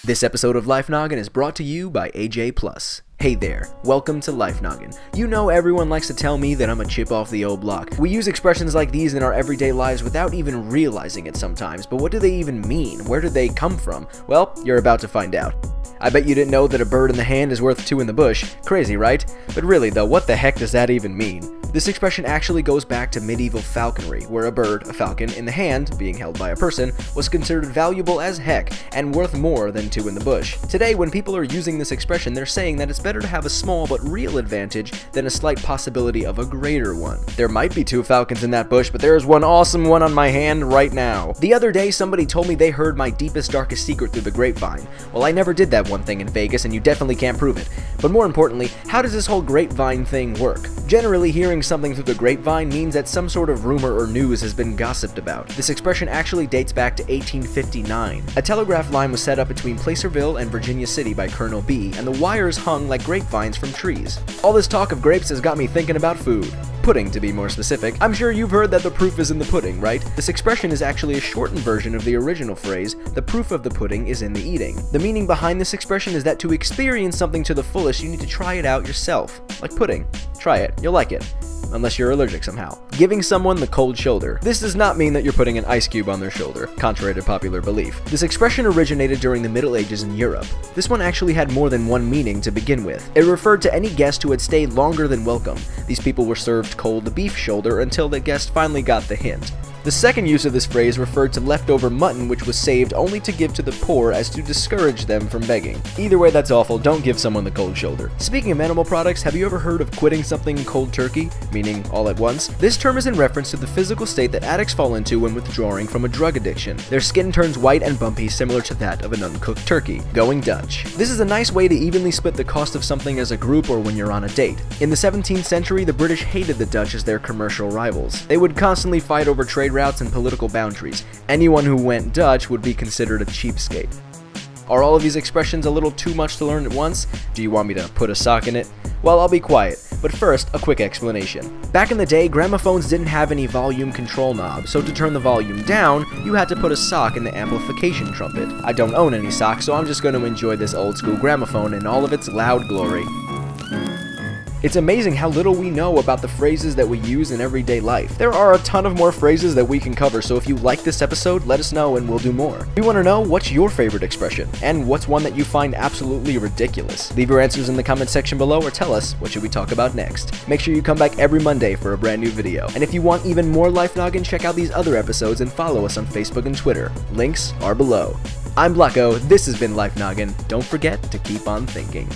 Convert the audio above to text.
This episode of Life Noggin is brought to you by AJ Plus. Hey there, welcome to Life Noggin. You know everyone likes to tell me that I'm a chip off the old block. We use expressions like these in our everyday lives without even realizing it sometimes, but what do they even mean? Where did they come from? Well, you're about to find out. I bet you didn't know that a bird in the hand is worth two in the bush. Crazy, right? But really though, what the heck does that even mean? This expression actually goes back to medieval falconry, where a bird, a falcon, in the hand, being held by a person, was considered valuable as heck and worth more than two in the bush. Today, when people are using this expression, they're saying that it's better to have a small but real advantage than a slight possibility of a greater one. There might be two falcons in that bush, but there is one awesome one on my hand right now. The other day, somebody told me they heard my deepest, darkest secret through the grapevine. Well, I never did that one thing in Vegas, and you definitely can't prove it. But more importantly, how does this whole grapevine thing work? Generally, hearing something through the grapevine means that some sort of rumor or news has been gossiped about. This expression actually dates back to 1859. A telegraph line was set up between Placerville and Virginia City by Colonel B, and the wires hung like grapevines from trees. All this talk of grapes has got me thinking about food. Pudding, to be more specific. I'm sure you've heard that the proof is in the pudding, right? This expression is actually a shortened version of the original phrase, the proof of the pudding is in the eating. The meaning behind this expression is that to experience something to the fullest, you need to try it out yourself. Like pudding. Try it. You'll like it. Unless you're allergic somehow. Giving someone the cold shoulder. This does not mean that you're putting an ice cube on their shoulder, contrary to popular belief. This expression originated during the Middle Ages in Europe. This one actually had more than one meaning to begin with. It referred to any guest who had stayed longer than welcome. These people were served cold beef shoulder until the guest finally got the hint. The second use of this phrase referred to leftover mutton which was saved only to give to the poor as to discourage them from begging. Either way, that's awful. Don't give someone the cold shoulder. Speaking of animal products, have you ever heard of quitting something cold turkey? Meaning all at once? This term is in reference to the physical state that addicts fall into when withdrawing from a drug addiction. Their skin turns white and bumpy, similar to that of an uncooked turkey. Going Dutch. This is a nice way to evenly split the cost of something as a group or when you're on a date. In the 17th century, the British hated the Dutch as their commercial rivals. They would constantly fight over trade routes and political boundaries. Anyone who went Dutch would be considered a cheapskate. Are all of these expressions a little too much to learn at once? Do you want me to put a sock in it? Well, I'll be quiet, but first, a quick explanation. Back in the day, gramophones didn't have any volume control knob, so to turn the volume down, you had to put a sock in the amplification trumpet. I don't own any socks, so I'm just going to enjoy this old school gramophone in all of its loud glory. It's amazing how little we know about the phrases that we use in everyday life. There are a ton of more phrases that we can cover, so if you like this episode, let us know and we'll do more. We want to know what's your favorite expression, and what's one that you find absolutely ridiculous. Leave your answers in the comment section below or tell us what should we talk about next. Make sure you come back every Monday for a brand new video. And if you want even more Life Noggin, check out these other episodes and follow us on Facebook and Twitter. Links are below. I'm Blocko, this has been Life Noggin. Don't forget to keep on thinking.